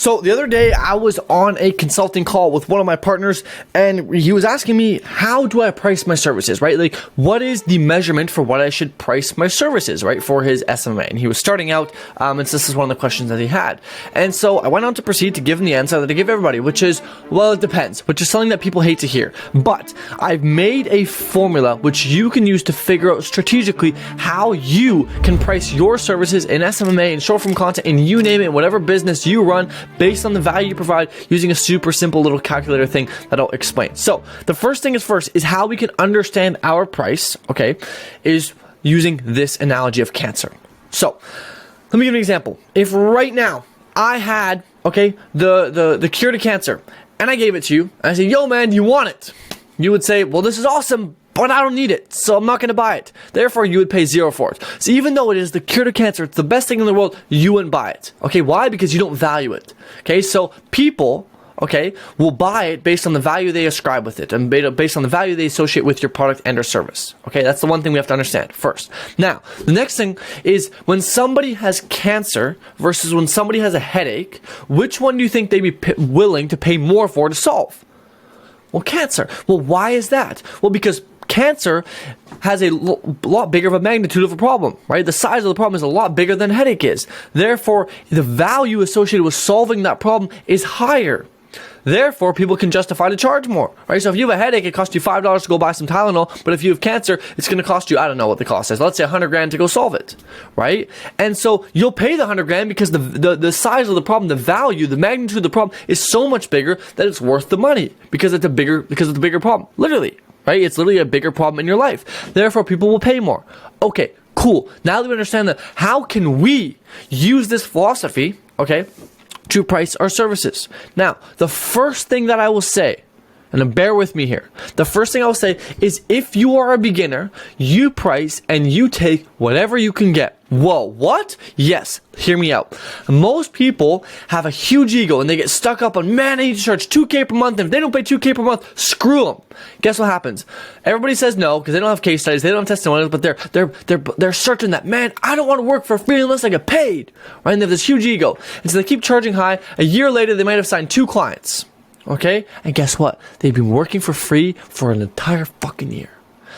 So the other day I was on a consulting call with one of my partners, and he was asking me, how do I price my services, right? Like, what is the measurement for what I should price my services, right? For his SMMA. And he was starting out, and so this is one of the questions that he had. And so I went on to proceed to give him the answer that I give everybody, which is, well, it depends, which is something that people hate to hear. But I've made a formula which you can use to figure out strategically how you can price your services in SMMA and short form content and you name it, whatever business you run, based on the value you provide, using a super simple little calculator thing that I'll explain. So the first thing is how we can understand our price, okay, is using this analogy of cancer. So let me give an example. If right now I had, okay, the cure to cancer, and I gave it to you, and I say, yo man, you want it? You would say, well, this is awesome, but I don't need it, so I'm not going to buy it. Therefore, you would pay $0 for it. So even though it is the cure to cancer, it's the best thing in the world, you wouldn't buy it. Okay, why? Because you don't value it. Okay, so people, okay, will buy it based on the value they ascribe with it and based on the value they associate with your product and or service. Okay, that's the one thing we have to understand first. Now, the next thing is when somebody has cancer versus when somebody has a headache, which one do you think they'd be willing to pay more for to solve? Well, cancer. Well, why is that? Well, because cancer has a lot bigger of a magnitude of a problem, right? The size of the problem is a lot bigger than headache is. Therefore, the value associated with solving that problem is higher. Therefore, people can justify to charge more, right? So if you have a headache, it costs you $5 to go buy some Tylenol, but if you have cancer, it's going to cost you, I don't know what the cost is. Let's say $100,000 to go solve it, right? And so you'll pay the $100,000 because the size of the problem, the value, the magnitude of the problem is so much bigger that it's worth the money because it's a bigger problem, literally. Right? It's literally a bigger problem in your life. Therefore, people will pay more. Okay, cool. Now that we understand that, how can we use this philosophy, okay, to price our services? Now, the first thing that I will say, and bear with me here, the first thing I will say is if you are a beginner, you price and you take whatever you can get. Whoa, what? Yes, hear me out. Most people have a huge ego and they get stuck up on, man, I need to charge $2,000 per month. And if they don't pay $2,000 per month, screw them. Guess what happens? Everybody says no because they don't have case studies, they don't have testimonials, but they're certain that, man, I don't want to work for free unless I get paid. Right? And they have this huge ego. And so they keep charging high. A year later, they might have signed 2 clients. Okay? And guess what? They've been working for free for an entire fucking year.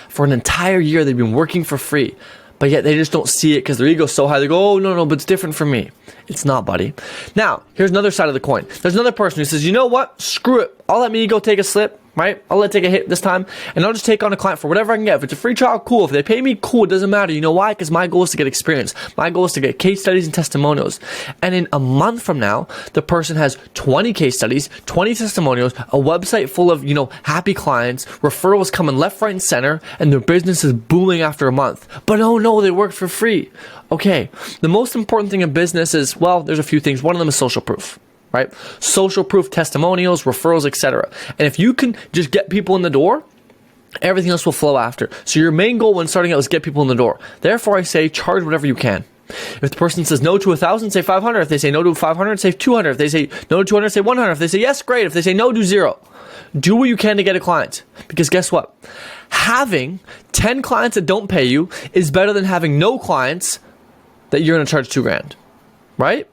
For an entire year, they've been working for free. But yet they just don't see it because their ego's so high. They go, oh, no, but it's different for me. It's not, buddy. Now, here's another side of the coin. There's another person who says, you know what? Screw it. I'll let me go take a slip, right? I'll let it take a hit this time, and I'll just take on a client for whatever I can get. If it's a free trial, cool. If they pay me, cool. It doesn't matter. You know why? Because my goal is to get experience. My goal is to get case studies and testimonials. And in a month from now, the person has 20 case studies, 20 testimonials, a website full of, happy clients, referrals coming left, right, and center, and their business is booming after a month. But oh no, they worked for free. Okay. The most important thing in business is, well, there's a few things. One of them is social proof. Right? Social proof, testimonials, referrals, etc. And if you can just get people in the door, everything else will flow after. So your main goal when starting out is get people in the door. Therefore, I say charge whatever you can. If the person says no to 1,000, say 500. If they say no to 500, say 200. If they say no to 200, say 100. If they say yes, great. If they say no, do 0. Do what you can to get a client. Because guess what? Having 10 clients that don't pay you is better than having no clients that you're going to charge $2,000. Right?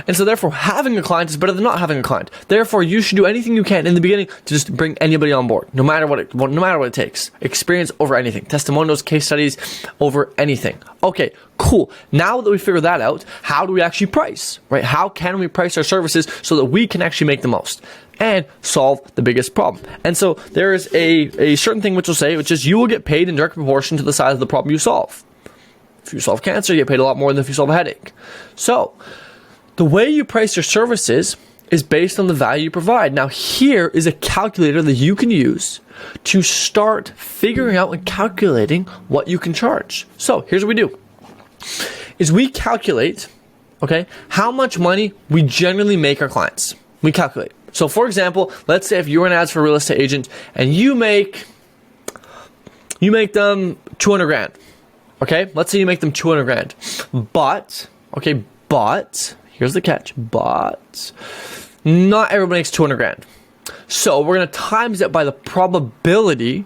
And so therefore having a client is better than not having a client. Therefore you should do anything you can in the beginning to just bring anybody on board, no matter what it takes. Experience over anything. Testimonials, case studies over anything. Okay, cool. Now that we figured that out, how do we actually price? Right? How can we price our services so that we can actually make the most and solve the biggest problem? And so there is a certain thing which is you will get paid in direct proportion to the size of the problem you solve. If you solve cancer, you get paid a lot more than if you solve a headache. So the way you price your services is based on the value you provide. Now, here is a calculator that you can use to start figuring out and calculating what you can charge. So here's what we do. Is we calculate, okay, how much money we generally make our clients. We calculate. So for example, let's say if you're an ads for a real estate agent and you make them $200,000. Okay, let's say you make them $200,000, but here's the catch, but not everybody makes $200,000. So we're going to times it by the probability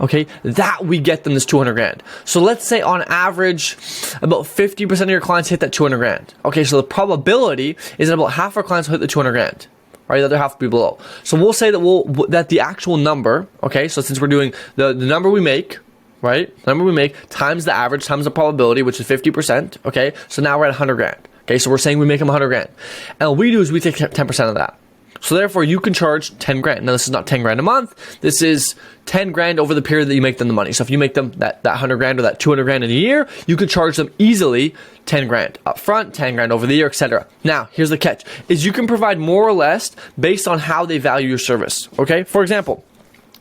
okay, that we get them this 200 grand. So let's say on average, about 50% of your clients hit that 200 grand. Okay, so the probability is that about half our clients will hit the 200 grand. Right, the other half will be below. So we'll say that that the actual number, okay, so since we're doing the number we make, right, the number we make times the average times the probability, which is 50%, okay, so now we're at 100 grand. Okay, so we're saying we make them 100 grand. And what we do is we take 10% of that. So therefore, you can charge 10 grand. Now, this is not 10 grand a month. This is 10 grand over the period that you make them the money. So if you make them that 100 grand or that 200 grand in a year, you could charge them easily 10 grand up front, 10 grand over the year, etc. Now, here's the catch, is you can provide more or less based on how they value your service. Okay, for example,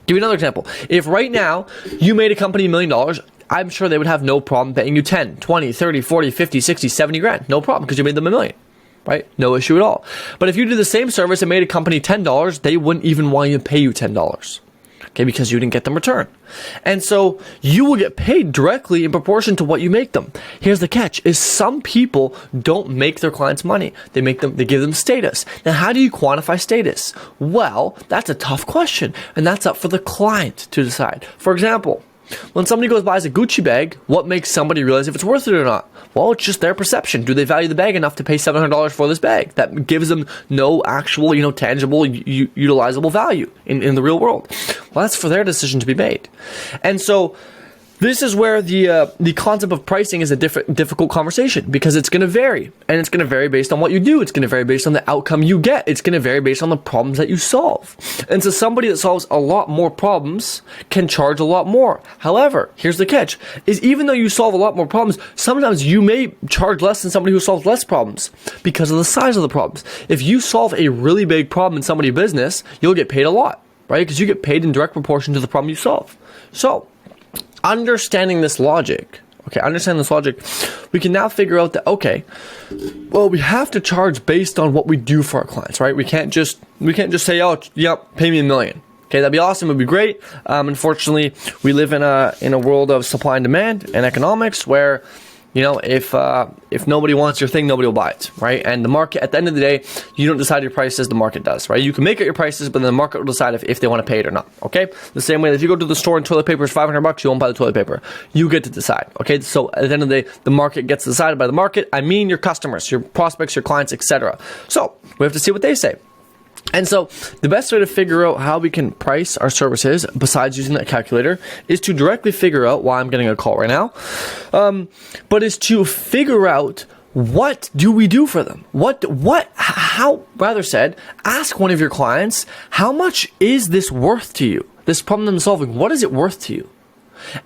give you another example. If right now you made a company $1 million, I'm sure they would have no problem paying you 10, 20, 30, 40, 50, 60, 70 grand. No problem, because you made them $1 million. Right? No issue at all. But if you did the same service and made a company $10, they wouldn't even want you to pay you $10. Okay, because you didn't get them return. And so you will get paid directly in proportion to what you make them. Here's the catch, is some people don't make their clients money. They give them status. Now, how do you quantify status? Well, that's a tough question, and that's up for the client to decide. For example, when somebody goes buys a Gucci bag, what makes somebody realize if it's worth it or not? Well, it's just their perception. Do they value the bag enough to pay $700 for this bag? That gives them no actual, tangible, utilizable value in the real world. Well, that's for their decision to be made. And so this is where the concept of pricing is a difficult conversation, because it's going to vary, and it's going to vary based on what you do. It's going to vary based on the outcome you get. It's going to vary based on the problems that you solve. And so somebody that solves a lot more problems can charge a lot more. However, here's the catch, is even though you solve a lot more problems, sometimes you may charge less than somebody who solves less problems because of the size of the problems. If you solve a really big problem in somebody's business, you'll get paid a lot, right? Because you get paid in direct proportion to the problem you solve. So, understanding this logic, we can now figure out that, okay, well, we have to charge based on what we do for our clients, right? We can't just say, oh, yep, pay me $1 million. Okay, that'd be awesome. It'd be great. Unfortunately, we live in a world of supply and demand and economics where, if nobody wants your thing, nobody will buy it, right? And the market, at the end of the day, you don't decide your prices, the market does, right? You can make up your prices, but then the market will decide if they want to pay it or not, okay? The same way that if you go to the store and toilet paper is $500, you won't buy the toilet paper. You get to decide, okay? So at the end of the day, the market gets decided by the market. I mean your customers, your prospects, your clients, etc. So we have to see what they say. And so the best way to figure out how we can price our services, besides using that calculator, is to directly figure out, why I'm getting a call right now, but is to figure out, what do we do for them? Ask one of your clients, how much is this worth to you? This problem I'm solving, what is it worth to you?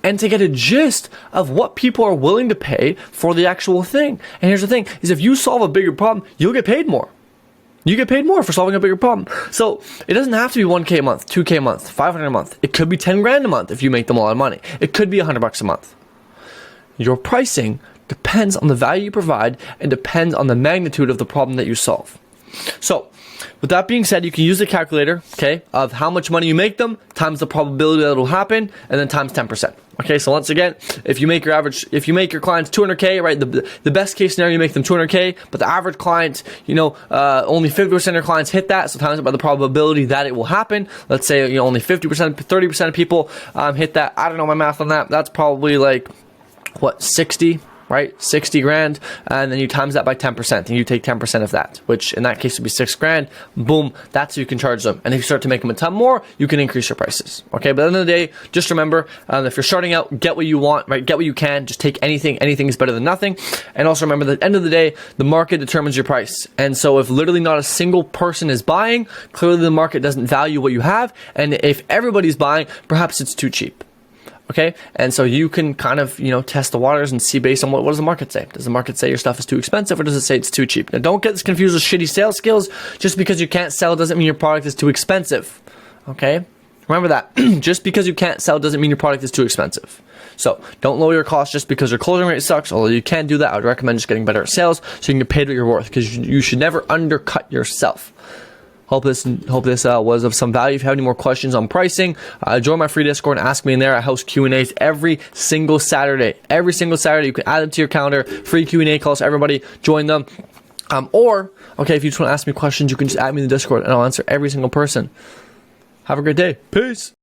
And to get a gist of what people are willing to pay for the actual thing. And here's the thing, is if you solve a bigger problem, you'll get paid more. You get paid more for solving a bigger problem. So it doesn't have to be $1K a month, $2K a month, $500 a month. It could be 10 grand a month if you make them a lot of money. It could be $100 a month. Your pricing depends on the value you provide and depends on the magnitude of the problem that you solve. So with that being said, you can use the calculator, okay, of how much money you make them times the probability that it will happen, and then times 10%. Okay, so once again, if you make your clients 200K, right, the best case scenario, you make them 200K, but the average client, only 50% of your clients hit that, so times it by the probability that it will happen. Let's say, only 50%, 30% of people hit that. I don't know my math on that. That's probably like, 60? Right? 60 grand, and then you times that by 10%, and you take 10% of that, which in that case would be 6 grand. Boom, that's what you can charge them. And if you start to make them a ton more, you can increase your prices. Okay, but at the end of the day, just remember, if you're starting out, get what you want, right? Get what you can. Just take anything. Anything is better than nothing. And also remember that at the end of the day, the market determines your price. And so if literally not a single person is buying, clearly the market doesn't value what you have. And if everybody's buying, perhaps it's too cheap. Okay, and so you can kind of, test the waters and see based on what does the market say. Does the market say your stuff is too expensive, or does it say it's too cheap? Now, don't get this confused with shitty sales skills. Just because you can't sell doesn't mean your product is too expensive. Okay, remember that. Just because you can't sell doesn't mean your product is too expensive. So don't lower your costs just because your closing rate sucks. Although you can do that, I would recommend just getting better at sales so you can get paid what you're worth, because you should never undercut yourself. Hope this was of some value. If you have any more questions on pricing, join my free Discord and ask me in there. I host Q&As every single Saturday. Every single Saturday, you can add them to your calendar. Free Q&A calls. Everybody join them. If you just want to ask me questions, you can just add me in the Discord and I'll answer every single person. Have a great day. Peace.